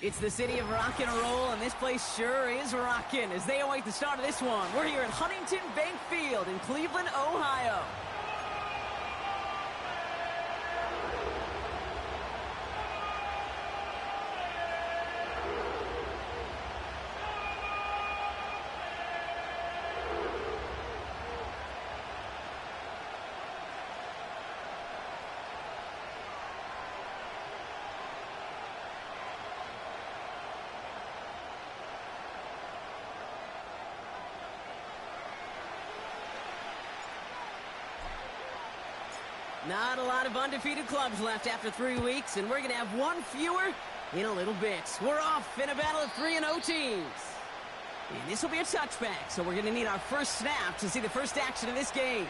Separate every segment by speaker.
Speaker 1: It's the city of rock and roll, and this place sure is rocking as they await the start of this one. We're here at Huntington Bank Field in Cleveland, Ohio. Not a lot of undefeated clubs left after 3 weeks, and we're going to have one fewer in a little bit. We're off in a battle of 3-0 teams. And this will be a touchback, so we're going to need our first snap to see the first action of this game.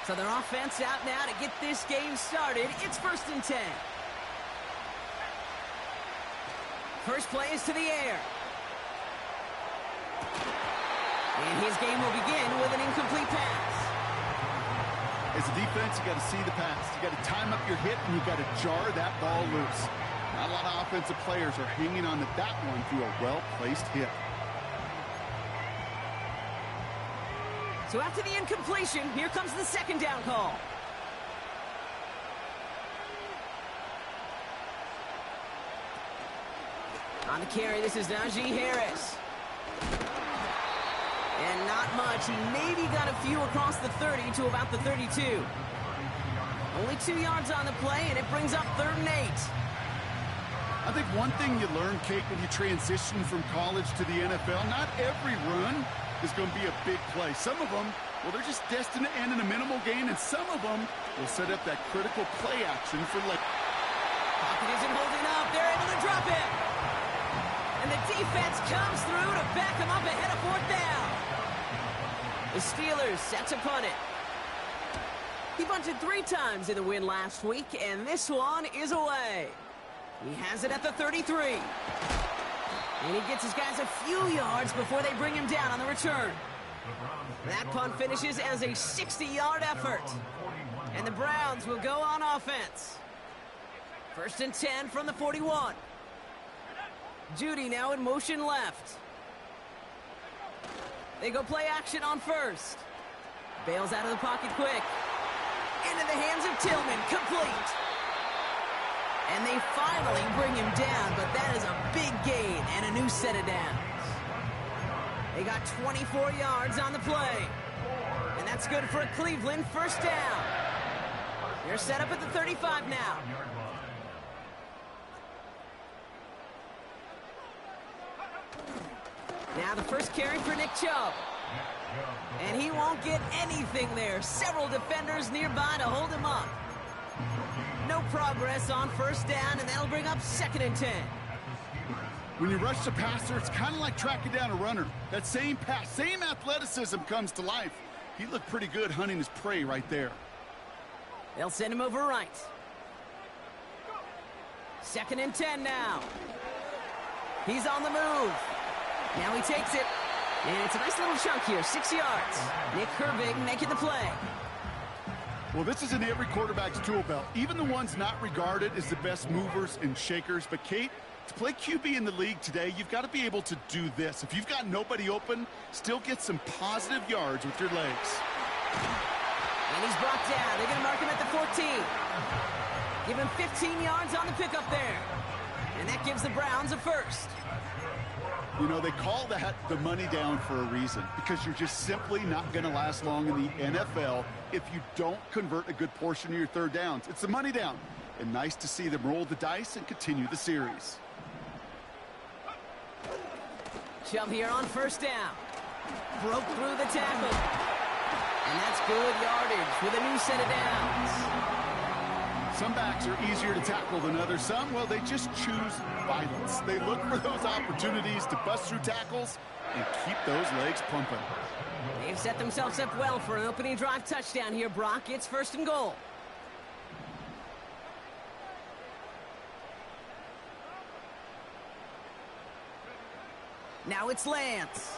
Speaker 1: So their offense out now to get this game started. It's 1st and 10. First play is to the air. And his game will begin with an incomplete pass.
Speaker 2: As a defense, you got to see the pass. You got to time up your hit, and you got to jar that ball loose. Not a lot of offensive players are hanging on to that one through a well-placed hit.
Speaker 1: So after the incompletion, here comes the second down call. On the carry, this is Najee Harris. And not much. He maybe got a few across the 30 to about the 32. Only 2 yards on the play, and it brings up 3rd and 8.
Speaker 2: I think one thing you learn, Kate, when you transition from college to the NFL, not every run is going to be a big play. Some of them, well, they're just destined to end in a minimal gain, and some of them will set up that critical play action for late.
Speaker 1: Pocket isn't holding up. They're able to drop it. And the defense comes through to back them up ahead of 4th down. The Steelers set to punt it. He bunted 3 times in the win last week, and this one is away. He has it at the 33. And he gets his guys a few yards before they bring him down on the return. That punt finishes as a 60-yard effort. And the Browns will go on offense. 1st and 10 from the 41. Judy now in motion left. They go play action on 1st. Bails out of the pocket quick. Into the hands of Tillman, complete. And they finally bring him down, but that is a big gain and a new set of downs. They got 24 yards on the play. And that's good for a Cleveland 1st down. They're set up at the 35 now. Now the first carry for Nick Chubb. And he won't get anything there. Several defenders nearby to hold him up. No progress on 1st down, and that'll bring up 2nd and 10.
Speaker 2: When you rush the passer, it's kind of like tracking down a runner. That same pass, same athleticism comes to life. He looked pretty good hunting his prey right there.
Speaker 1: They'll send him over right. 2nd and 10 now. He's on the move. Now he takes it. And it's a nice little chunk here, 6 yards. Nick Herbig making the play.
Speaker 2: Well, this is in every quarterback's tool belt, even the ones not regarded as the best movers and shakers. But, Kate, to play QB in the league today, you've got to be able to do this. If you've got nobody open, still get some positive yards with your legs.
Speaker 1: And he's brought down. They're going to mark him at the 14. Give him 15 yards on the pickup there. And that gives the Browns a 1st.
Speaker 2: You know, they call that the money down for a reason, because you're just simply not going to last long in the NFL if you don't convert a good portion of your 3rd downs. It's the money down, and nice to see them roll the dice and continue the series.
Speaker 1: Chubb here on 1st down. Broke through the tackle. And that's good yardage with a new set of downs.
Speaker 2: Some backs are easier to tackle than others. Some, well, they just choose violence. They look for those opportunities to bust through tackles and keep those legs pumping.
Speaker 1: They've set themselves up well for an opening drive touchdown here, Brock. It's 1st and goal. Now it's Lance.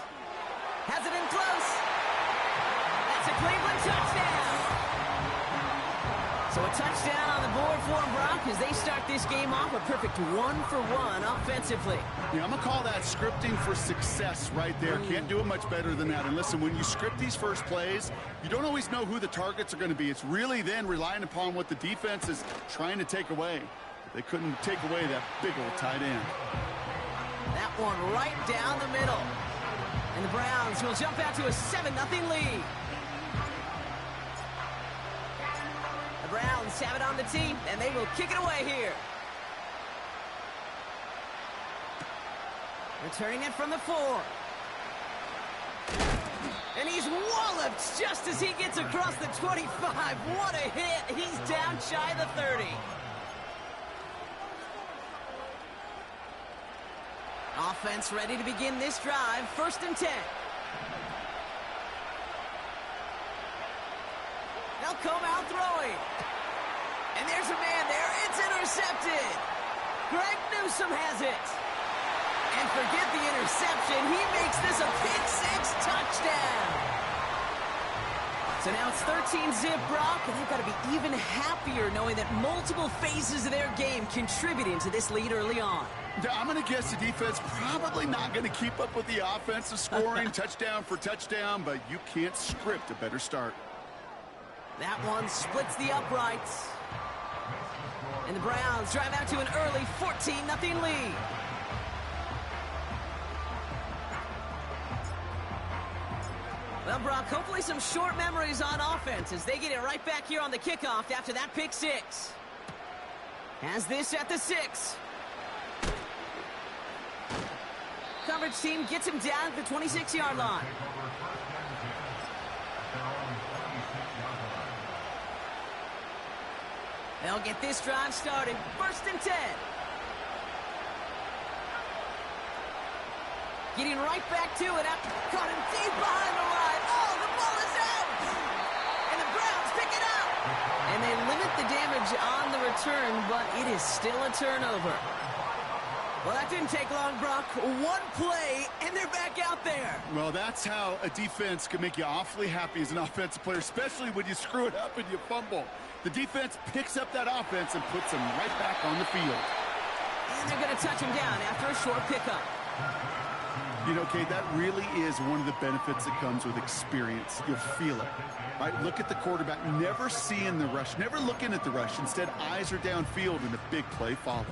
Speaker 1: Has it in close. That's a Cleveland touchdown. So a touchdown on the board for them, Brock, as they start this game off a perfect 1-for-1 offensively.
Speaker 2: Yeah, I'm going to call that scripting for success right there. Can't do it much better than that. And listen, when you script these first plays, you don't always know who the targets are going to be. It's really then relying upon what the defense is trying to take away. They couldn't take away that big old tight end.
Speaker 1: That one right down the middle. And the Browns will jump out to a 7-0 lead. The Browns have it on the tee, and they will kick it away here. Returning it from the 4. And he's walloped just as he gets across the 25. What a hit. He's down shy of the 30. Offense ready to begin this drive. 1st and 10. They'll come out throwing. And there's a man there. It's intercepted. Greg Newsome has it. And forget the interception. He makes this a pick-6 touchdown. So now it's 13-zip, Brock, and they've got to be even happier knowing that multiple phases of their game contributed to this lead early on.
Speaker 2: I'm going to guess the defense probably not going to keep up with the offensive scoring touchdown for touchdown, but you can't script a better start.
Speaker 1: That one splits the uprights. And the Browns drive out to an early 14-0 lead. Well, Brock, hopefully some short memories on offense as they get it right back here on the kickoff after that pick-6. Has this at the 6. Coverage team gets him down at the 26-yard line. They'll get this drive started. 1st and 10. Getting right back to it. Caught him deep behind the line. Oh, the ball is out. And the Browns pick it up. And they limit the damage on the return, but it is still a turnover. Well, that didn't take long, Brock. One play, and they're back out there.
Speaker 2: Well, that's how a defense can make you awfully happy as an offensive player, especially when you screw it up and you fumble. The defense picks up that offense and puts them right back on the field.
Speaker 1: And they're going to touch him down after a short pickup.
Speaker 2: You know, Kate, that really is one of the benefits that comes with experience. You'll feel it. Right? Look at the quarterback, never seeing the rush, never looking at the rush. Instead, eyes are downfield, and the big play follows.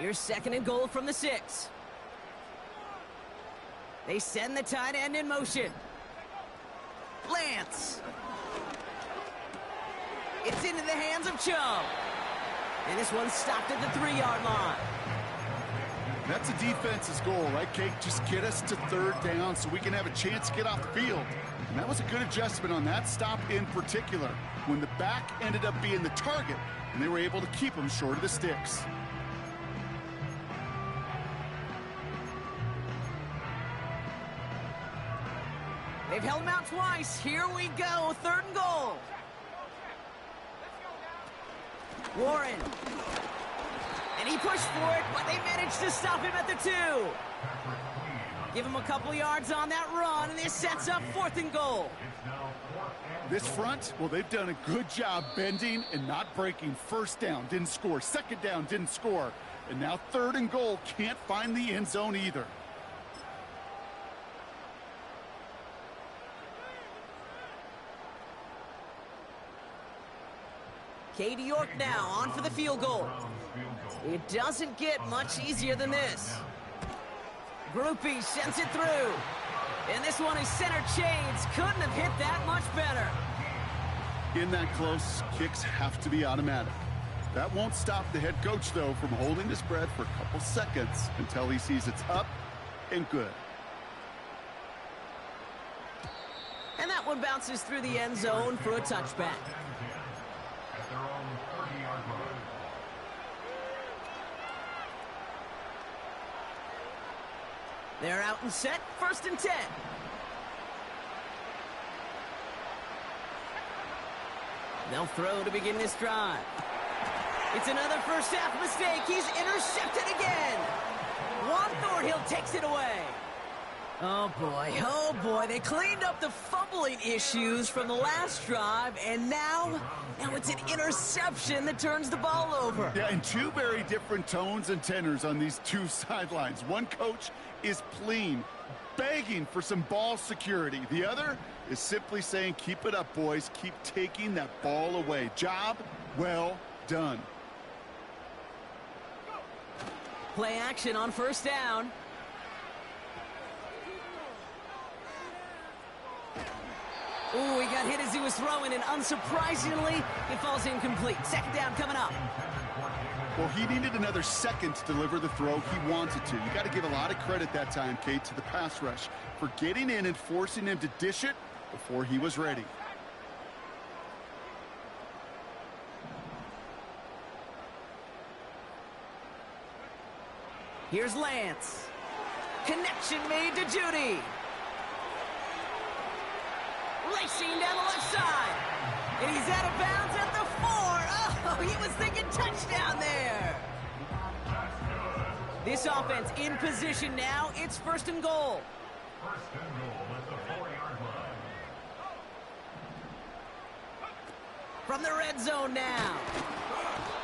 Speaker 1: Here's 2nd and goal from the 6. They send the tight end in motion. Lance. It's into the hands of Chubb. And this one's stopped at the 3-yard line.
Speaker 2: That's a defense's goal, right, Kate? Just get us to 3rd down so we can have a chance to get off the field. And that was a good adjustment on that stop in particular, when the back ended up being the target, and they were able to keep him short of the sticks.
Speaker 1: They've held him out twice. Here we go. 3rd and goal. Warren. And he pushed for it, but they managed to stop him at the 2. Give him a couple yards on that run, and this sets up 4th and goal.
Speaker 2: This front, well, they've done a good job bending and not breaking. 1st down, didn't score. 2nd down, didn't score. And now 3rd and goal, can't find the end zone either.
Speaker 1: Katie York now on for the field goal. It doesn't get much easier than this. Groupie sends it through. And this one is center chains. Couldn't have hit that much better.
Speaker 2: In that close, kicks have to be automatic. That won't stop the head coach, though, from holding his breath for a couple seconds until he sees it's up and good.
Speaker 1: And that one bounces through the end zone for a touchback. They're out and set, 1st and 10. They'll throw to begin this drive. It's another first half mistake. He's intercepted again. Juan Thornhill takes it away. Oh boy, they cleaned up the fumbling issues from the last drive, and now it's an interception that turns the ball over.
Speaker 2: Yeah, and two very different tones and tenors on these two sidelines. One coach is pleading, begging for some ball security. The other is simply saying, keep it up, boys. Keep taking that ball away. Job well done.
Speaker 1: Play action on 1st down. Ooh, he got hit as he was throwing, and unsurprisingly, it falls incomplete. 2nd down coming up.
Speaker 2: Well, he needed another second to deliver the throw he wanted to. You got to give a lot of credit that time, Kate, to the pass rush for getting in and forcing him to dish it before he was ready.
Speaker 1: Here's Lance. Connection made to Judy. Racing down the left side. And he's out of bounds at the 4. Oh, he was thinking touchdown there. This offense in position now. It's 1st and goal.
Speaker 3: 1st and goal at the 4-yard line.
Speaker 1: From the red zone now.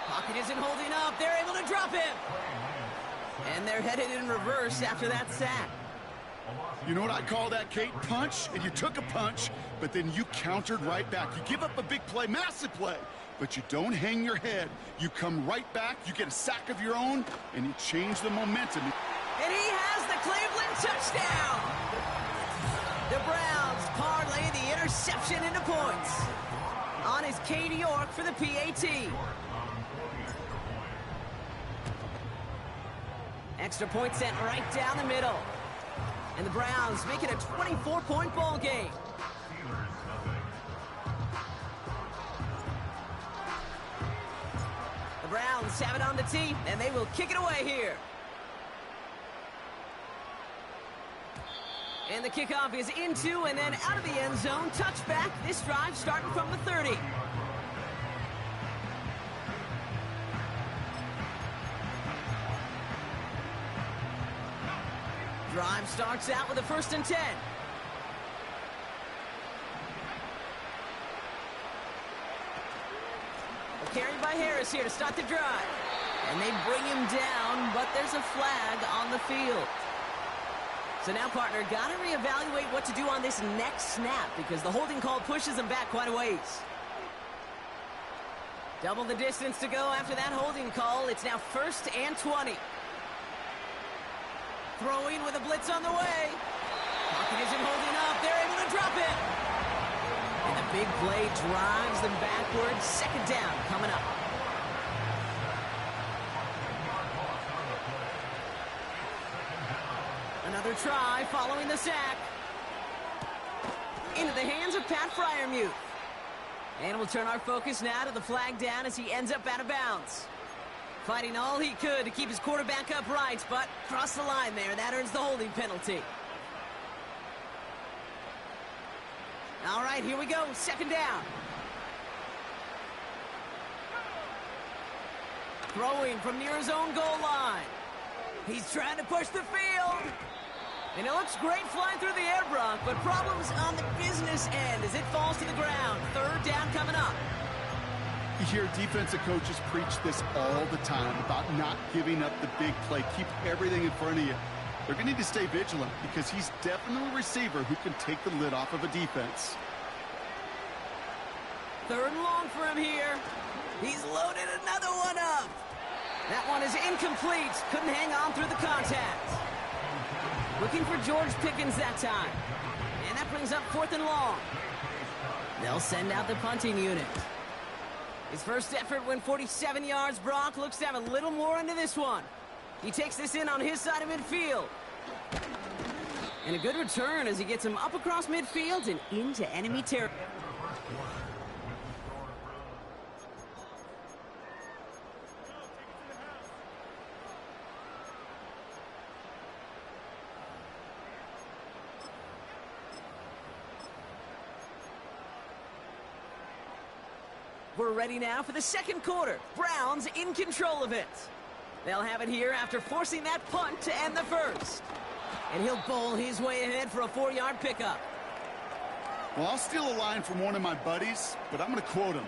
Speaker 1: Pocket isn't holding up. They're able to drop him. And they're headed in reverse after that sack.
Speaker 2: You know what I call that, Kate? Punch, and you took a punch, but then you countered right back. You give up a big play, massive play, but you don't hang your head. You come right back, you get a sack of your own, and you change the momentum.
Speaker 1: And he has the Cleveland touchdown. The Browns parlay the interception into points. On is Katie York for the PAT. Extra point sent right down the middle. And the Browns make it a 24-point ball game. The Browns have it on the tee, and they will kick it away here. And the kickoff is into and then out of the end zone. Touchback. This drive starting from the 30. Drive starts out with a 1st and 10. Carried by Harris here to start the drive. And they bring him down, but there's a flag on the field. So now, partner, got to reevaluate what to do on this next snap because the holding call pushes him back quite a ways. Double the distance to go after that holding call. It's now 1st and 20. Throwing with a blitz on the way. Pocket isn't holding up. They're able to drop it. And the big play drives them backwards. 2nd down coming up. Another try following the sack. Into the hands of Pat Fryermuth. And we'll turn our focus now to the flag down as he ends up out of bounds. Fighting all he could to keep his quarterback upright, but crossed the line there. That earns the holding penalty. All right, here we go. 2nd down. Throwing from near his own goal line. He's trying to push the field. And it looks great flying through the air, Brock, but problems on the business end as it falls to the ground. 3rd down coming up.
Speaker 2: You hear defensive coaches preach this all the time about not giving up the big play. Keep everything in front of you. They're going to need to stay vigilant because he's definitely a receiver who can take the lid off of a defense.
Speaker 1: 3rd and long for him here. He's loaded another one up. That one is incomplete. Couldn't hang on through the contact. Looking for George Pickens that time. And that brings up 4th and long. They'll send out the punting unit. His first effort went 47 yards. Brock looks to have a little more into this one. He takes this in on his side of midfield. And a good return as he gets him up across midfield and into enemy territory. We're ready now for the second quarter. Browns in control of it. They'll have it here after forcing that punt to end the first. And he'll bowl his way ahead for a 4-yard pickup.
Speaker 2: Well, I'll steal a line from one of my buddies, but I'm going to quote him.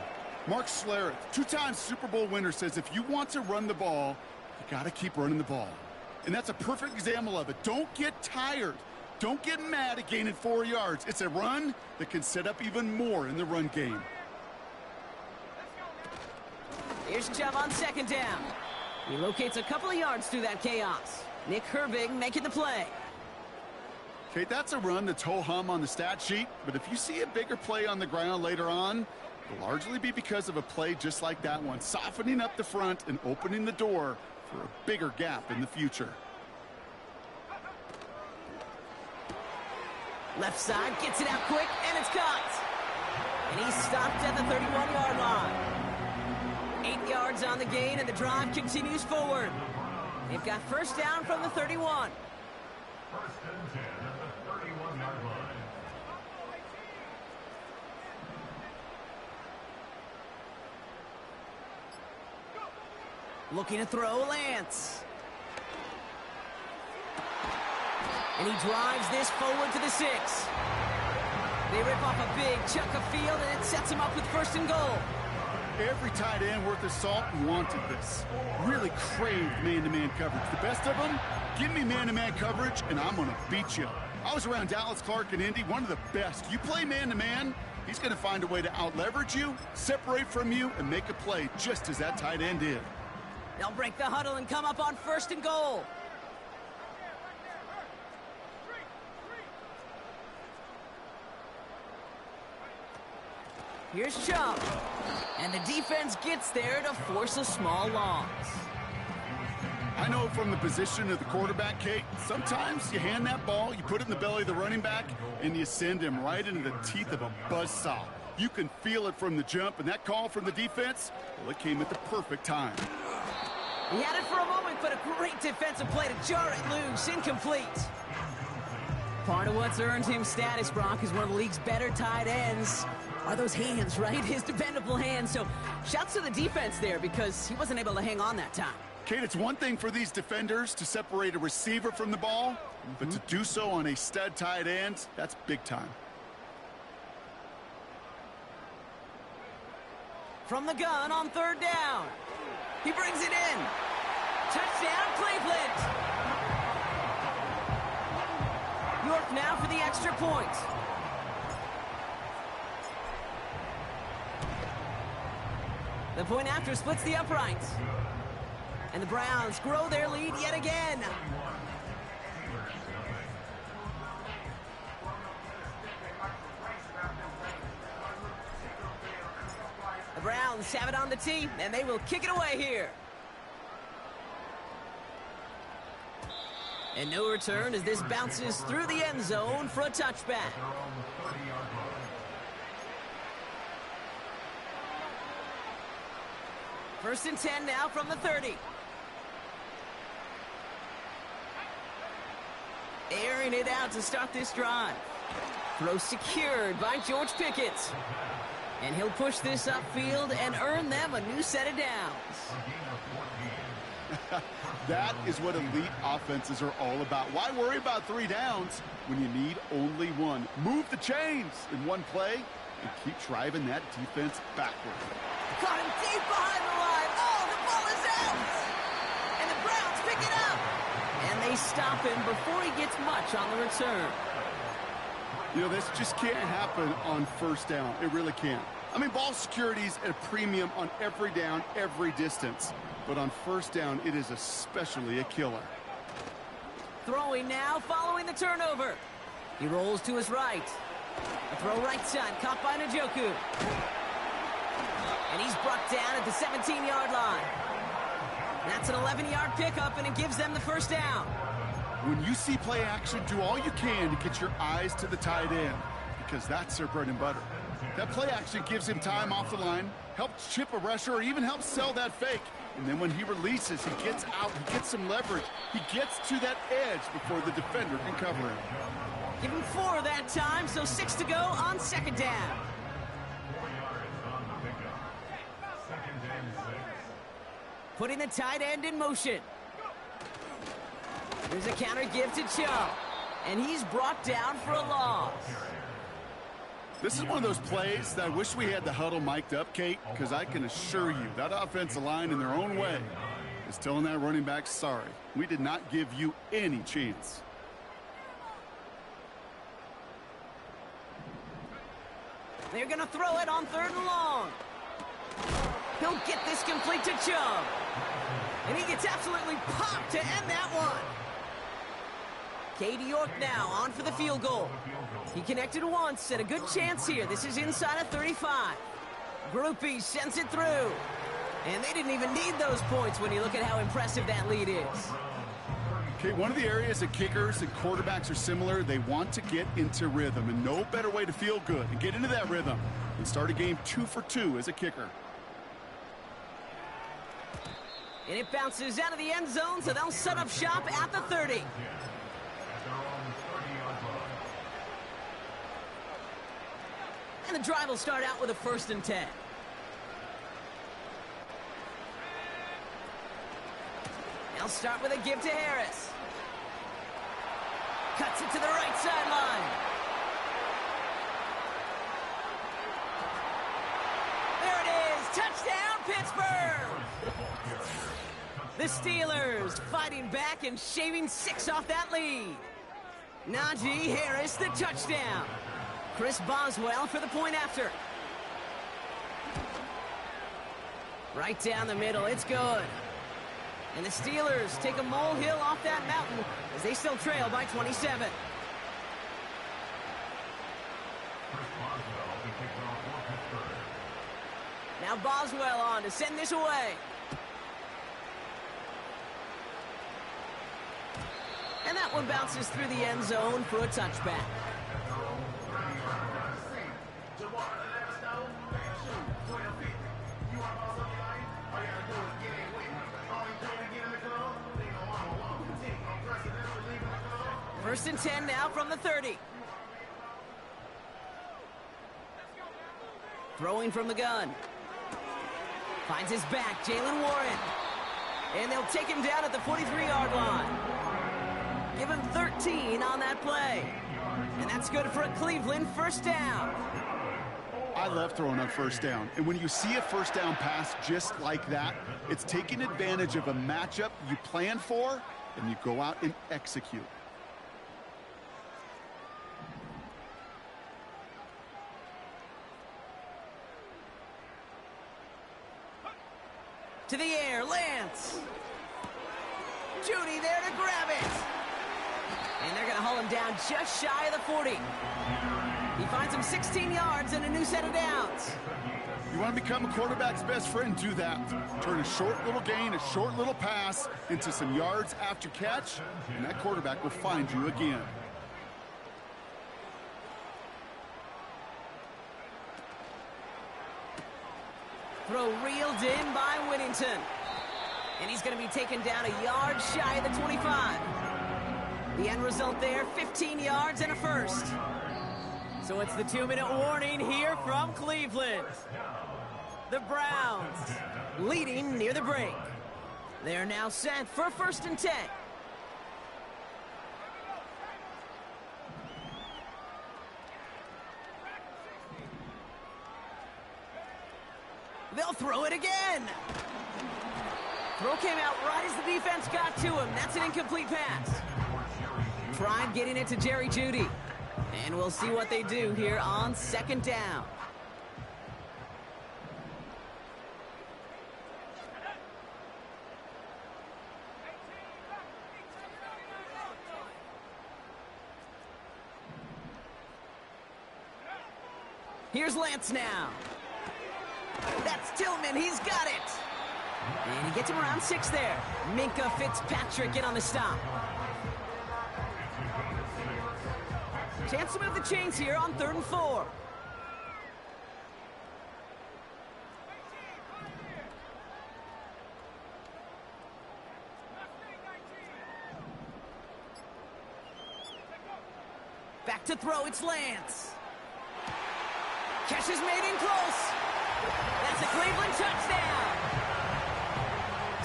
Speaker 2: Mark Schlereth, 2-time Super Bowl winner, says if you want to run the ball, you got to keep running the ball. And that's a perfect example of it. Don't get tired. Don't get mad at gaining 4 yards. It's a run that can set up even more in the run game.
Speaker 1: Here's Chubb on second down. He locates a couple of yards through that chaos. Nick Herbig making the play.
Speaker 2: Okay, that's a run that's ho-hum on the stat sheet, but if you see a bigger play on the ground later on, it'll largely be because of a play just like that one, softening up the front and opening the door for a bigger gap in the future.
Speaker 1: Left side, gets it out quick, and it's caught. And he's stopped at the 31-yard line. 8 yards on the gain, and the drive continues forward. They've got first down from the 31.
Speaker 3: First and 10 at the 31-yard line.
Speaker 1: Looking to throw, Lance. And he drives this forward to the 6. They rip off a big chunk of field, and it sets him up with first and goal.
Speaker 2: Every tight end worth his salt wanted this. Really craved man-to-man coverage. The best of them, give me man-to-man coverage, and I'm going to beat you. I was around Dallas Clark and Indy, one of the best. You play man-to-man, he's going to find a way to out-leverage you, separate from you, and make a play just as that tight end did.
Speaker 1: They'll break the huddle and come up on first and goal. Here's Chubb. And the defense gets there to force a small loss.
Speaker 2: I know from the position of the quarterback, Kate, sometimes you hand that ball, you put it in the belly of the running back, and you send him right into the teeth of a buzzsaw. You can feel it from the jump, and that call from the defense, well, it came at the perfect time.
Speaker 1: He had it for a moment, but a great defensive play to jar it loose. Incomplete. Part of what's earned him status, Brock, is one of the league's better tight ends. Are those hands, right? His dependable hands. So shouts to the defense there because he wasn't able to hang on that time.
Speaker 2: Kate, it's one thing for these defenders to separate a receiver from the ball, but to do so on a stud tight end, that's big time.
Speaker 1: From the gun on third down. He brings it in. Touchdown, Cleveland. York now for the extra point. The point after splits the uprights. And the Browns grow their lead yet again. The Browns have it on the tee, and they will kick it away here. And no return as this bounces through the end zone for a touchback. First and 10 now from the 30. Airing it out to start this drive. Throw secured by George Pickett. And he'll push this upfield and earn them a new set of downs.
Speaker 2: That is what elite offenses are all about. Why worry about 3 downs when you need only 1? Move the chains in one play and keep driving that defense backward.
Speaker 1: Caught him deep behind the line. Oh, the ball is out. And the Browns pick it up. And they stop him before he gets much on the return.
Speaker 2: You know, this just can't happen on first down. It really can't. I mean, ball security's at a premium on every down, every distance. But on first down, it is especially a killer.
Speaker 1: Throwing now following the turnover. He rolls to his right. A throw right side, caught by Njoku. And he's brought down at the 17-yard line. That's an 11-yard pickup, and it gives them the first down.
Speaker 2: When you see play action, do all you can to get your eyes to the tight end, because that's their bread and butter. That play action gives him time off the line, helps chip a rusher, or even helps sell that fake. And then when he releases, he gets out, he gets some leverage. He gets to that edge before the defender can cover him.
Speaker 1: Give him 4 that time, so 6 to go on second down. Putting the tight end in motion. There's a counter give to Chubb. And he's brought down for a loss.
Speaker 2: This is one of those plays that I wish we had the huddle mic'd up, Kate, because I can assure you that offensive line in their own way is telling that running back, sorry, we did not give you any chance.
Speaker 1: They're going to throw it on 3rd and long. He'll get this complete to Chubb. And he gets absolutely popped to end that one. Katie York now on for the field goal. He connected once and a good chance here. This is inside of 35. Groupie sends it through. And they didn't even need those points when you look at how impressive that lead is.
Speaker 2: Okay, one of the areas that kickers and quarterbacks are similar, they want to get into rhythm. And no better way to feel good and get into that rhythm than start a game 2 for 2 as a kicker.
Speaker 1: And it bounces out of the end zone, so they'll set up shop at the 30. And the drive will start out with a 1st and 10. They'll start with a give to Harris. Cuts it to the right sideline. There it is. Touchdown, Pittsburgh. The Steelers fighting back and shaving 6 off that lead. Najee Harris, the touchdown. Chris Boswell for the point after. Right down the middle, it's good. And the Steelers take a molehill off that mountain as they still trail by 27. Now Boswell on to send this away. And that one bounces through the end zone for a touchback. First and 10 now from the 30. Throwing from the gun. Finds his back, Jalen Warren. And they'll take him down at the 43-yard line. Give him 13 on that play. And that's good for a Cleveland first down.
Speaker 2: I love throwing on first down. And when you see a first down pass just like that, it's taking advantage of a matchup you plan for, and you go out and execute.
Speaker 1: To the air, Lance. Judy there to grab it. And they're going to haul him down just shy of the 40. He finds him 16 yards and a new set of downs.
Speaker 2: You want to become a quarterback's best friend, do that. Turn a short little gain, a short little pass into some yards after catch, and that quarterback will find you again.
Speaker 1: Throw reeled in by Whittington. And he's going to be taken down a yard shy of the 25. The end result there, 15 yards and a first. So it's the 2-minute warning here from Cleveland. The Browns leading near the break. They're now set for 1st and 10. They'll throw it again. Throw came out right as the defense got to him. That's an incomplete pass. Tried getting it to Jerry Jeudy. And we'll see what they do here on 2nd down. Here's Lance now. That's Tillman. He's got it. And he gets him around 6 there. Minka Fitzpatrick in on the stop. Chance to move the chains here on 3rd and 4. Back to throw, it's Lance. Catch is made in close. That's a Cleveland touchdown.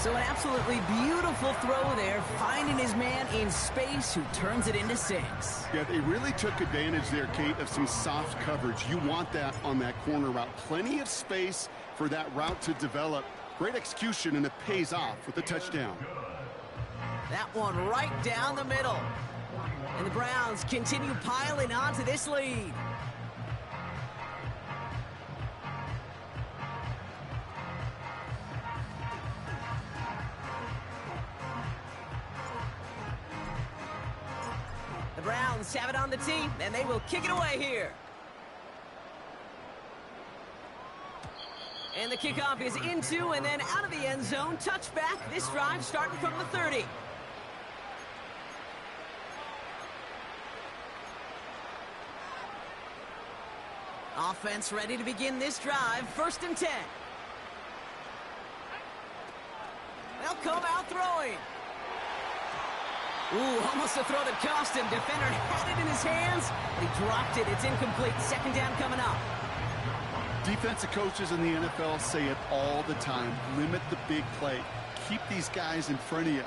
Speaker 1: So an absolutely beautiful throw there, finding his man in space who turns it into 6.
Speaker 2: Yeah, they really took advantage there, Kate, of some soft coverage. You want that on that corner route. Plenty of space for that route to develop. Great execution, and it pays off with a touchdown.
Speaker 1: That one right down the middle. And the Browns continue piling on to this lead. The Browns have it on the tee, and they will kick it away here. And the kickoff is into and then out of the end zone. Touchback, this drive starting from the 30. Offense ready to begin this drive. 1st and 10. They'll come out throwing. Ooh, almost a throw that cost him. Defender had it in his hands, but he dropped it. It's incomplete. 2nd down coming up.
Speaker 2: Defensive coaches in the NFL say it all the time. Limit the big play. Keep these guys in front of you.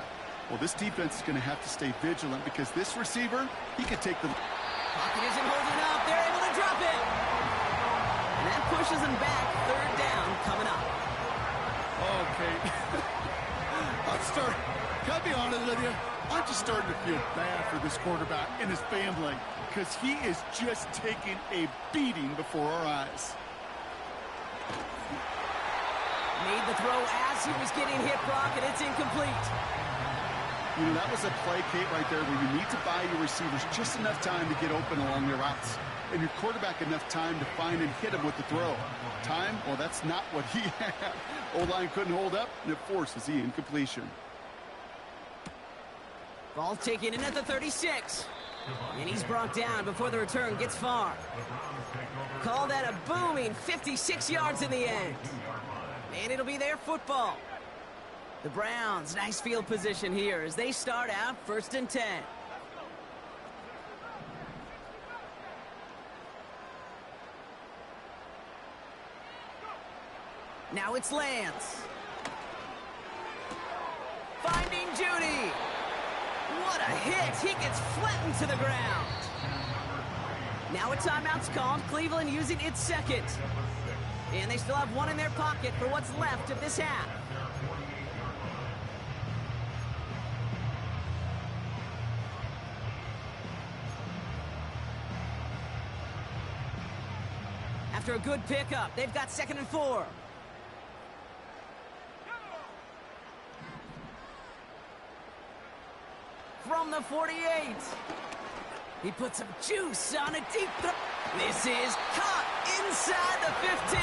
Speaker 2: Well, this defense is going to have to stay vigilant because this receiver, he could take the...
Speaker 1: Pocket isn't holding up. They're able to drop it. And that pushes them back. 3rd down coming up.
Speaker 2: Okay. Can I be honest with you? I'm just starting to feel bad for this quarterback and his family because he is just taking a beating before our eyes.
Speaker 1: Made the throw as he was getting hit, Brock, and it's incomplete.
Speaker 2: You know, that was a play, Kate, right there where you need to buy your receivers just enough time to get open along their routes. And your quarterback enough time to find and hit him with the throw. Time? Well, that's not what he had. O-line couldn't hold up, and it forces the incompletion.
Speaker 1: Ball taken in at the 36. And he's brought down before the return gets far. Call that a booming 56 yards in the end. And it'll be their football. The Browns, nice field position here as they start out 1st and 10. Now it's Lance. Finding Judy. What a hit. He gets flattened to the ground. Now a timeout's called. Cleveland using its 2nd. And they still have one in their pocket for what's left of this half. After a good pickup, they've got 2nd and 4. From the 48. He puts some juice on a deep throw. This is caught inside the 15.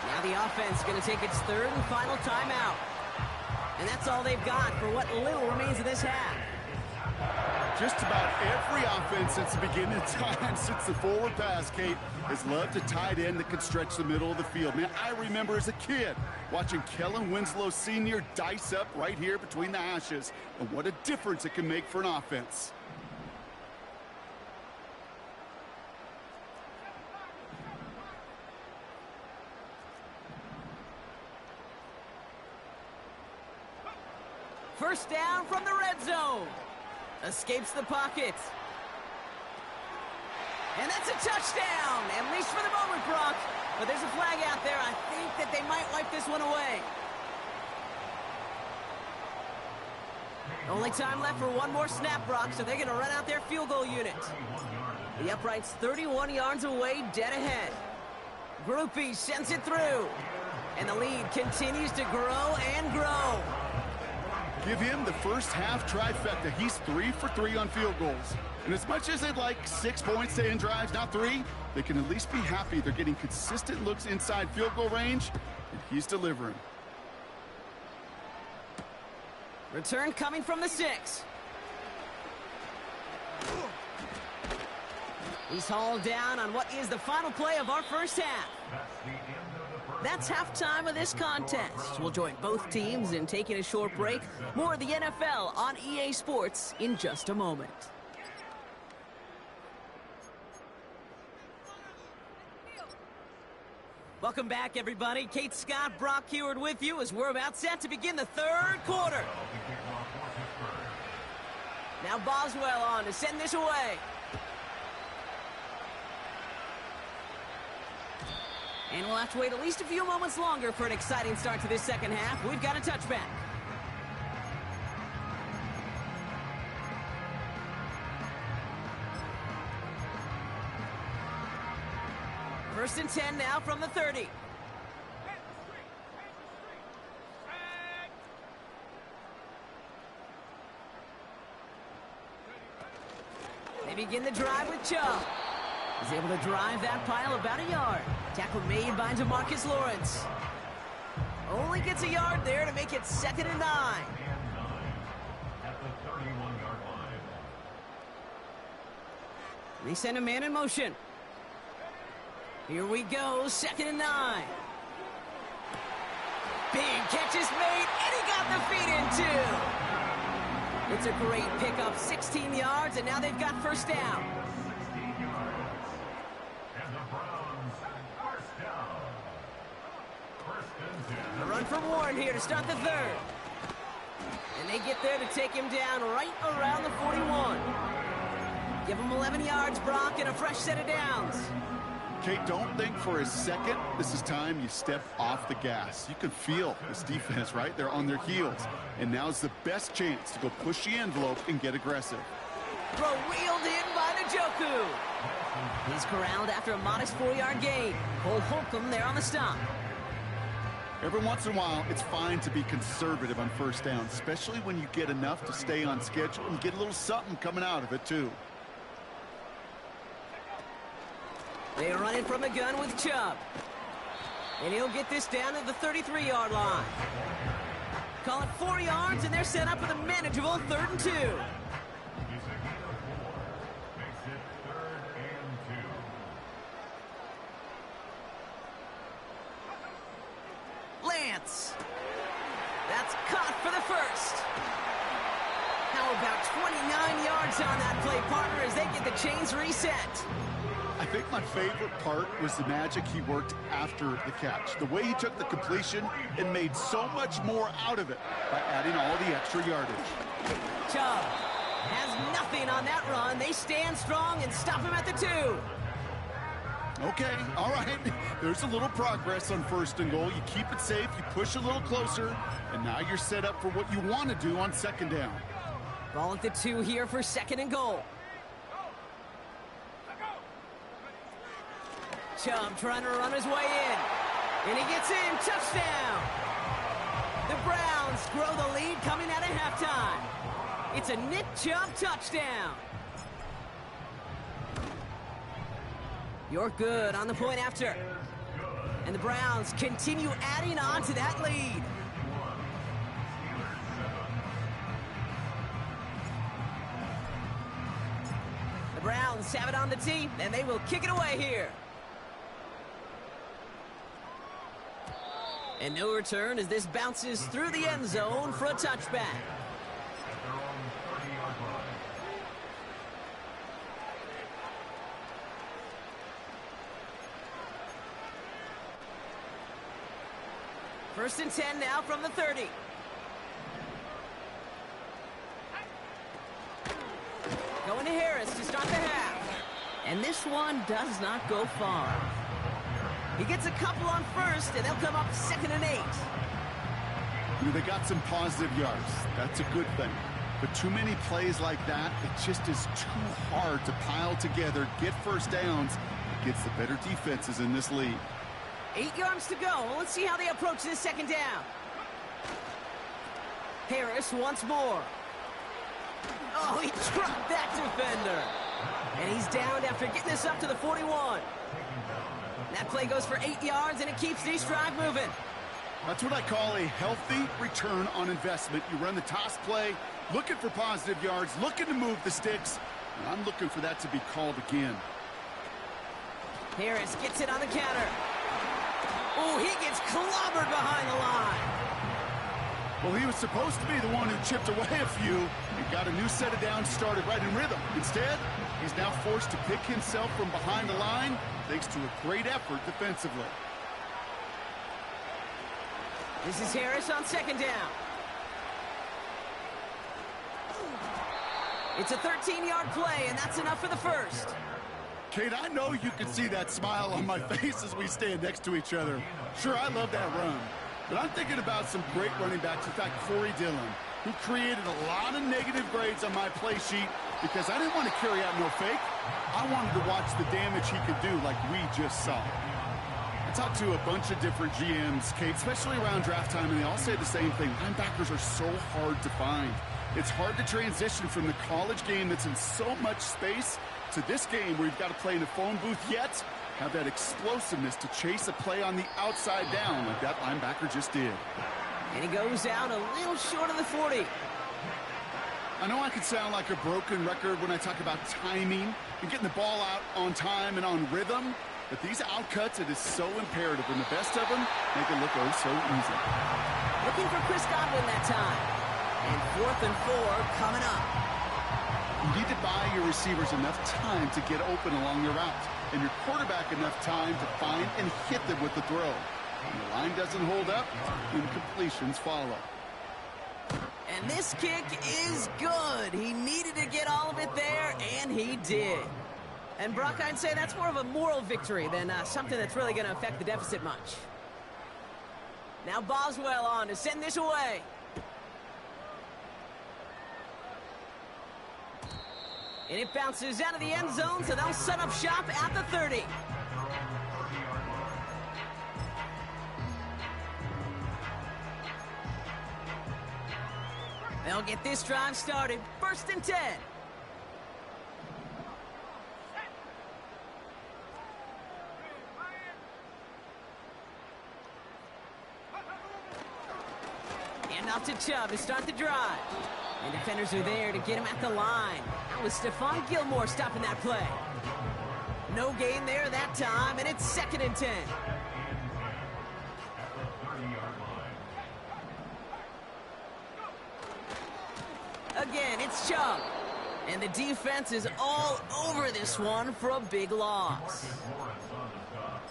Speaker 1: Now the offense is going to take its 3rd and final timeout. And that's all they've got for what little remains of this half.
Speaker 2: Just about every offense since the beginning of time, since the forward pass, Kate, has loved a tight end that can stretch the middle of the field. Man, I remember as a kid watching Kellen Winslow Sr. dice up right here between the hashes. And what a difference it can make for an offense.
Speaker 1: First down from the red zone. Escapes the pocket. And that's a touchdown, at least for the moment, Brock. But there's a flag out there. I think that they might wipe this one away. Only time left for one more snap, Brock, so they're going to run out their field goal unit. The upright's 31 yards away, dead ahead. Groupie sends it through. And the lead continues to grow and grow.
Speaker 2: Give him the first half trifecta. He's 3 for 3 on field goals. And as much as they'd like 6 points to end drives, not 3, they can at least be happy they're getting consistent looks inside field goal range, and he's delivering.
Speaker 1: Return coming from the 6. He's hauled down on what is the final play of our first half. That's halftime of this contest. We'll join both teams in taking a short break. More of the NFL on EA Sports in just a moment. Welcome back, everybody. Kate Scott, Brock Heward with you as we're about set to begin the third quarter. Now Boswell on to send this away. And we'll have to wait at least a few moments longer for an exciting start to this second half. We've got a touchback. First and 10 now from the 30. They begin the drive with Chubb. He's able to drive that pile about a yard. Tackle made by DeMarcus Lawrence. Only gets a yard there to make it 2nd and 9.
Speaker 3: At the 31-yard line.
Speaker 1: They send a man in motion. Here we go, 2nd and 9. Big catch is made, and he got the feet in too. It's a great pickup, 16 yards, and now they've got first down.
Speaker 3: 16 yards. And the Browns, first down. First and 10.
Speaker 1: A run for Warren here to start the third. And they get there to take him down right around the 41. Give him 11 yards, Brock, and a fresh set of downs.
Speaker 2: Kate, don't think for a second this is time you step off the gas. You can feel this defense, right? They're on their heels. And now's the best chance to go push the envelope and get aggressive.
Speaker 1: Throw wheeled in by Njoku. He's corralled after a modest 4-yard gain. Cole Holcomb there on the stop.
Speaker 2: Every once in a while, it's fine to be conservative on first down, especially when you get enough to stay on schedule and get a little something coming out of it, too.
Speaker 1: They run it from the gun with Chubb. And he'll get this down to the 33-yard line. Call it 4 yards, and they're set up with a manageable 3rd and 2.
Speaker 3: He's a gain of 4. Makes it 3rd and 2.
Speaker 1: Lance. That's caught for the first. How about 29 yards on that play, partner, as they get the chains reset.
Speaker 2: I think my favorite part was the magic he worked after the catch. The way he took the completion and made so much more out of it by adding all the extra yardage.
Speaker 1: Chubb has nothing on that run. They stand strong and stop him at the 2.
Speaker 2: Okay, all right. There's a little progress on 1st and goal. You keep it safe, you push a little closer, and now you're set up for what you want to do on 2nd down.
Speaker 1: Ball at the 2 here for 2nd and goal. Chubb trying to run his way in. And he gets in. Touchdown. The Browns grow the lead coming out of halftime. It's a Nick Chubb touchdown. You're good on the point after. And the Browns continue adding on to that lead. The Browns have it on the tee, and they will kick it away here. And no return as this bounces through the end zone for a touchback.
Speaker 3: At their own 30-yard line.
Speaker 1: First and 10 now from the 30. Going to Harris to start the half. And this one does not go far. He gets a couple on first, and they'll come up 2nd and 8.
Speaker 2: They got some positive yards. That's a good thing. But too many plays like that, it just is too hard to pile together, get first downs against the better defenses in this league.
Speaker 1: 8 yards to go. Let's see how they approach this 2nd down. Harris once more. Oh, he trucked that defender. And he's downed after getting this up to the 41. That play goes for 8 yards, and it keeps this drive moving.
Speaker 2: That's what I call a healthy return on investment. You run the toss play, looking for positive yards, looking to move the sticks. And I'm looking for that to be called again.
Speaker 1: Harris gets it on the counter. Oh, he gets clobbered behind the line.
Speaker 2: Well, he was supposed to be the one who chipped away a few and got a new set of downs started right in rhythm. Instead, he's now forced to pick himself from behind the line thanks to a great effort defensively.
Speaker 1: This is Harris on second down. It's a 13-yard play, and that's enough for the first.
Speaker 2: Kate, I know you can see that smile on my face as we stand next to each other. Sure, I love that run. But I'm thinking about some great running backs. In fact, Corey Dillon, who created a lot of negative grades on my play sheet because I didn't want to carry out no fake. I wanted to watch the damage he could do like we just saw. I talked to a bunch of different GMs, Kate, especially around draft time, and they all say the same thing. Linebackers are so hard to find. It's hard to transition from the college game that's in so much space to this game where you've got to play in a phone booth, yet have that explosiveness to chase a play on the outside down like that linebacker just did.
Speaker 1: And he goes out a little short of the 40.
Speaker 2: I know I could sound like a broken record when I talk about timing and getting the ball out on time and on rhythm, but these outcuts, it is so imperative, and the best of them make it look oh so easy.
Speaker 1: Looking for Chris Godwin that time. And 4th and 4 coming up.
Speaker 2: You need to buy your receivers enough time to get open along your route, and your quarterback enough time to find and hit them with the throw. When the line doesn't hold up, incompletions follow.
Speaker 1: And this kick is good. He needed to get all of it there, and he did. And Brock, I'd say that's more of a moral victory than something that's really going to affect the deficit much. Now Boswell on to send this away. And it bounces out of the end zone, so they'll set up shop at the 30. They'll get this drive started. 1st and 10. And off to Chubb to start the drive. And defenders are there to get him at the line. That was Stephon Gilmore stopping that play. No gain there that time, and it's 2nd and 10. Again, it's Chubb. And the defense is all over this one for a big loss.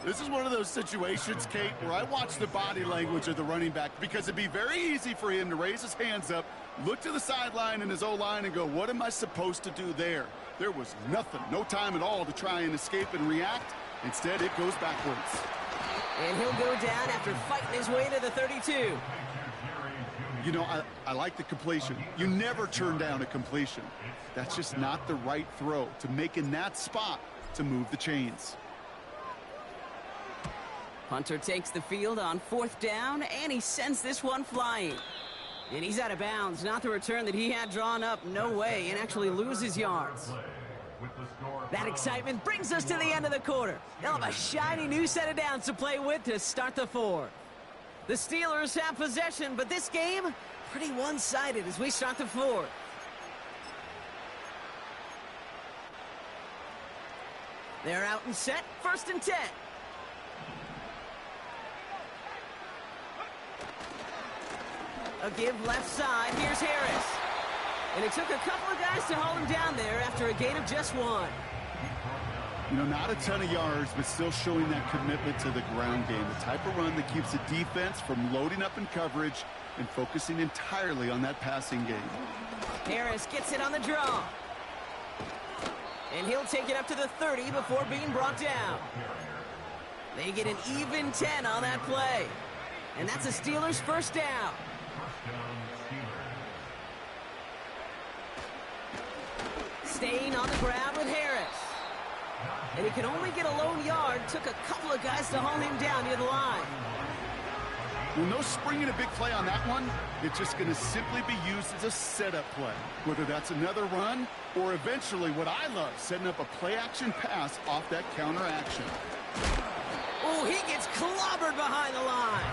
Speaker 2: This is one of those situations, Kate, where I watch the body language of the running back because it'd be very easy for him to raise his hands up, look to the sideline in his O-line and go, what am I supposed to do there? There was nothing, no time at all to try and escape and react. Instead, it goes backwards.
Speaker 1: And he'll go down after fighting his way to the 32.
Speaker 2: You know, I like the completion. You never turn down a completion. That's just not the right throw to make in that spot to move the chains.
Speaker 1: Hunter takes the field on 4th down, and he sends this one flying. And he's out of bounds. Not the return that he had drawn up. No way. And actually loses yards. That excitement brings us to the end of the quarter. They'll have a shiny new set of downs to play with to start the 4th. The Steelers have possession, but this game, pretty one-sided as we start the 4th. They're out and set. 1st and 10. A give left side. Here's Harris. And it took a couple of guys to hold him down there after a gain of just 1.
Speaker 2: You know, not a ton of yards, but still showing that commitment to the ground game. The type of run that keeps the defense from loading up in coverage and focusing entirely on that passing game.
Speaker 1: Harris gets it on the draw. And he'll take it up to the 30 before being brought down. They get an even 10 on that play. And that's a Steelers 1st down. Staying on the ground with Harris. And he could only get a lone yard. Took a couple of guys to hold him down near the line.
Speaker 2: Well, no springing a big play on that one. It's just going to simply be used as a setup play. Whether that's another run or eventually what I love, setting up a play-action pass off that counter action.
Speaker 1: Oh, he gets clobbered behind the line.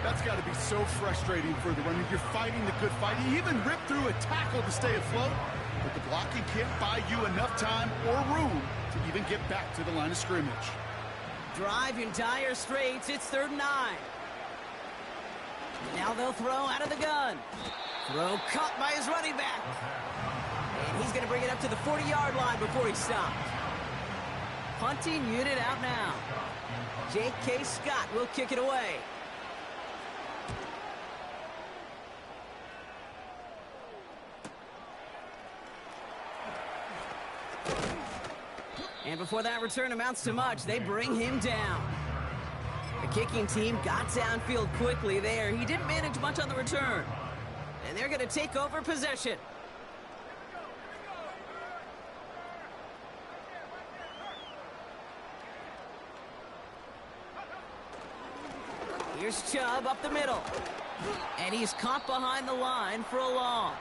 Speaker 2: That's got to be so frustrating for the runner. You're fighting the good fight. You even rip through a tackle to stay afloat, but the blocking can't buy you enough time or room to even get back to the line of scrimmage.
Speaker 1: Drive in dire straits. It's 3rd and 9. Now they'll throw out of the gun. Throw caught by his running back. And he's going to bring it up to the 40-yard line before he stopped. Punting unit out now. J.K. Scott will kick it away. And before that return amounts to much, they bring him down. The kicking team got downfield quickly there. He didn't manage much on the return. And they're going to take over possession. Here's Chubb up the middle. And he's caught behind the line for a loss.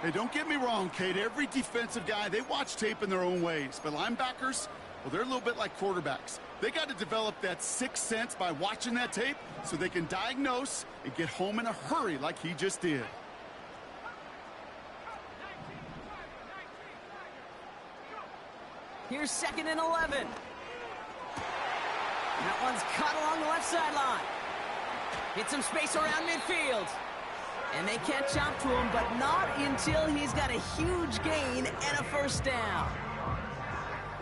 Speaker 2: Hey, don't get me wrong, Kate. Every defensive guy, they watch tape in their own ways. But linebackers, well, they're a little bit like quarterbacks. They got to develop that sixth sense by watching that tape so they can diagnose and get home in a hurry like he just did.
Speaker 1: Here's 2nd and 11. That one's cut along the left sideline. Hit some space around midfield. And they catch up to him, but not until he's got a huge gain and a first down.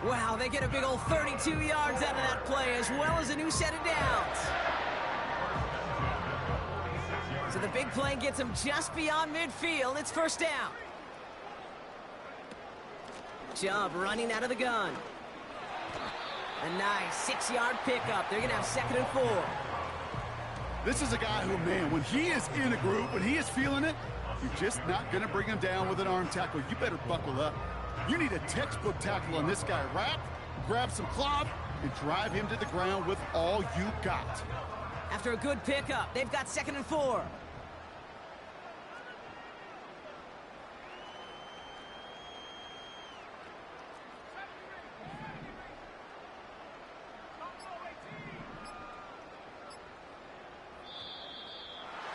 Speaker 1: Wow, they get a big old 32 yards out of that play, as well as a new set of downs. So the big play gets him just beyond midfield. It's first down. Chubb running out of the gun. A nice 6-yard pickup. They're going to have 2nd and 4.
Speaker 2: This is a guy who, man, when he is in a group, when he is feeling it, you're just not going to bring him down with an arm tackle. You better buckle up. You need a textbook tackle on this guy. Wrap, grab some cloth, and drive him to the ground with all you got.
Speaker 1: After a good pickup, they've got 2nd and 4.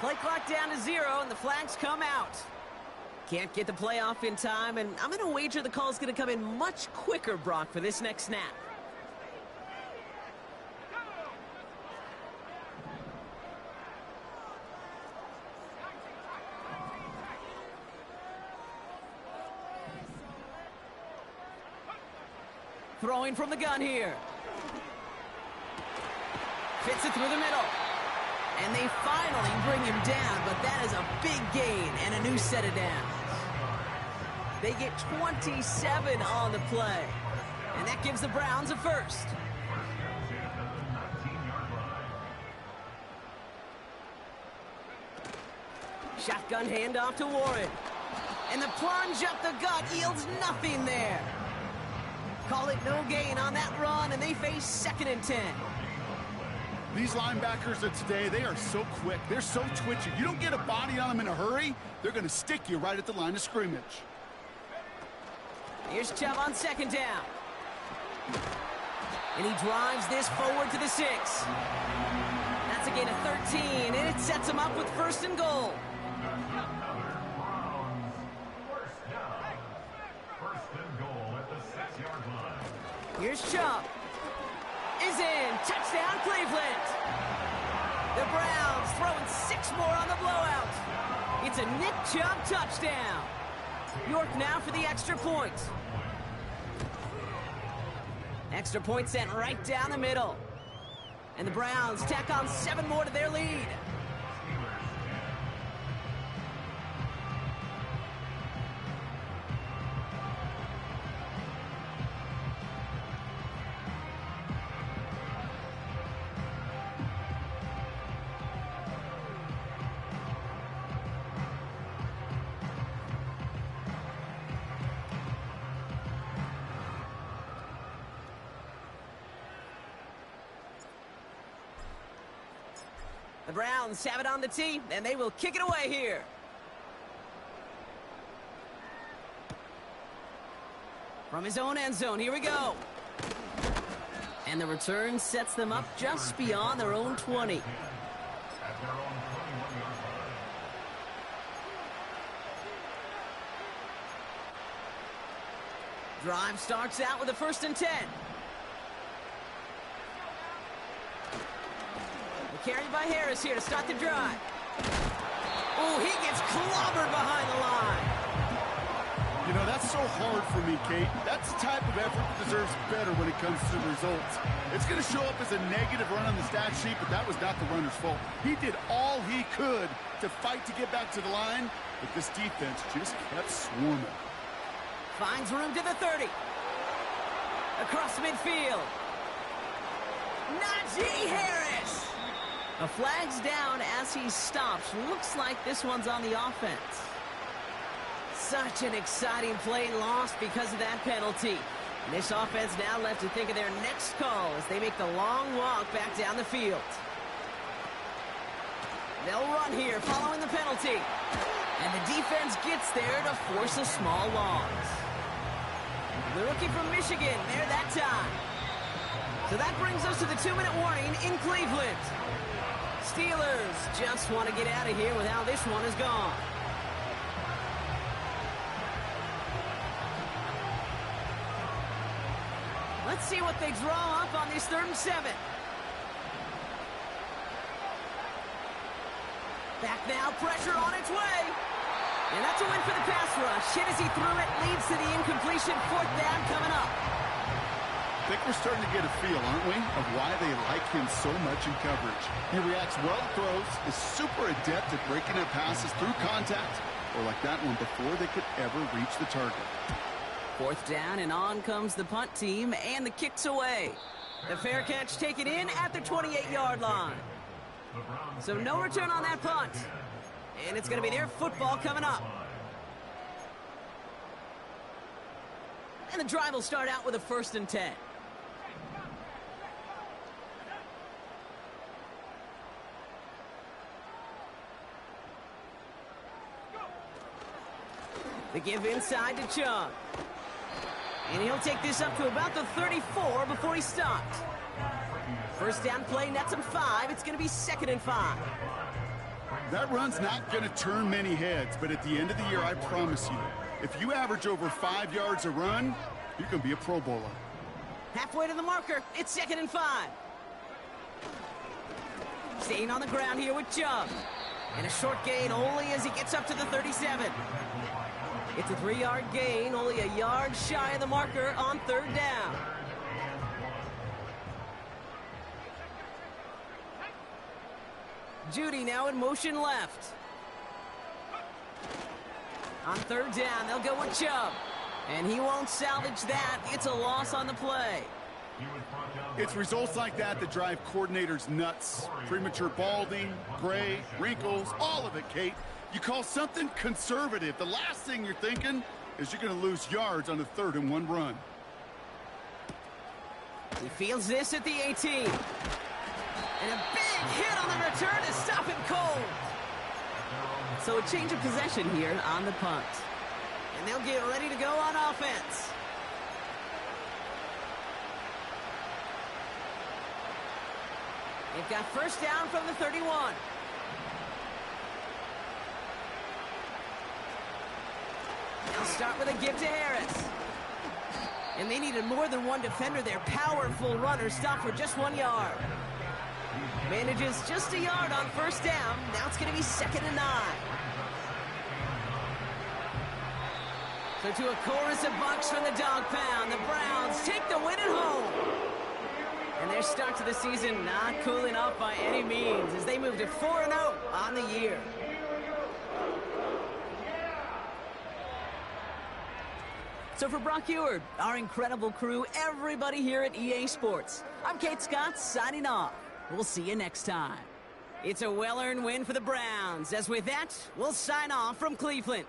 Speaker 1: Play clock down to 0, and the flags come out. Can't get the play off in time, and I'm going to wager the call's going to come in much quicker, Brock, for this next snap. Throwing from the gun here. Fits it through the middle. And they finally bring him down, but that is a big gain and a new set of downs. They get 27 on the play, and that gives the Browns a first. Shotgun handoff to Warren. And the plunge up the gut yields nothing there. Call it no gain on that run, and they face 2nd and 10.
Speaker 2: These linebackers of today, they are so quick. They're so twitchy. You don't get a body on them in a hurry, they're going to stick you right at the line of scrimmage.
Speaker 1: Here's Chubb on 2nd down. And he drives this forward to the 6. That's a gain of 13, and it sets him up with 1st and goal.
Speaker 3: First and goal at the 6-yard line.
Speaker 1: Here's Chubb. Is in. Touchdown, Cleveland. The Browns throwing 6 more on the blowout. It's a Nick Chubb touchdown. York now for the extra point. Extra point sent right down the middle. And the Browns tack on 7 more to their lead. The Browns have it on the tee, and they will kick it away here. From his own end zone, here we go. And the return sets them up just beyond their own 20.
Speaker 3: At their own 21-yard line.
Speaker 1: Drive starts out with a 1st and 10. Carried by Harris here to start the drive. Oh, he gets clobbered behind the line.
Speaker 2: You know, that's so hard for me, Kate. That's the type of effort that deserves better when it comes to the results. It's going to show up as a negative run on the stat sheet, but that was not the runner's fault. He did all he could to fight to get back to the line, but this defense just kept swarming.
Speaker 1: Finds room to the 30. Across midfield. Najee Harris. A flag's down as he stops. Looks like this one's on the offense. Such an exciting play lost because of that penalty. And this offense now left to think of their next call as they make the long walk back down the field. They'll run here following the penalty. And the defense gets there to force a small loss. The rookie from Michigan there that time. So that brings us to the 2-minute warning in Cleveland. Steelers just want to get out of here with how this one is gone. Let's see what they draw up on this 3rd and 7. Back now, pressure on its way. And that's a win for the pass rush. Hit as he threw it, leads to the incompletion. 4th down coming up.
Speaker 2: I think we're starting to get a feel, aren't we, of why they like him so much in coverage. He reacts well to throws, is super adept at breaking up passes through contact, or like that one before they could ever reach the target.
Speaker 1: 4th down, and on comes the punt team, and the kick's away. The fair catch taken in at the 28-yard line. So no return on that punt. And it's going to be their football coming up. And the drive will start out with a 1st and 10. The give inside to Chung. And he'll take this up to about the 34 before he stops. 1st down play nets him 5. It's going to be 2nd and 5.
Speaker 2: That run's not going to turn many heads, but at the end of the year, I promise you, if you average over 5 yards a run, you're going to be a Pro Bowler.
Speaker 1: Halfway to the marker. It's 2nd and 5. Staying on the ground here with Chubb. And a short gain only as he gets up to the 37. It's a 3-yard gain, only a yard shy of the marker on 3rd down. Judy now in motion left. On 3rd down, they'll go with Chubb. And he won't salvage that. It's a loss on the play.
Speaker 2: It's results like that that drive coordinators nuts. Premature balding, gray, wrinkles, all of it, Kate. You call something conservative. The last thing you're thinking is you're going to lose yards on a 3rd and 1 run.
Speaker 1: He feels this at the 18. And a big hit on the return to stop him cold. So a change of possession here on the punt. And they'll get ready to go on offense. They've got 1st down from the 31. They'll start with a give to Harris. And they needed more than one defender. Their powerful runner stopped for just 1 yard. Manages just a yard on 1st down. Now it's going to be 2nd and 9. So to a chorus of bucks from the dog pound, the Browns take the win at home. And their start to the season not cooling off by any means as they move to 4-0 on the year. So for Brock Eward, our incredible crew, everybody here at EA Sports, I'm Kate Scott signing off. We'll see you next time. It's a well-earned win for the Browns, as with that, we'll sign off from Cleveland.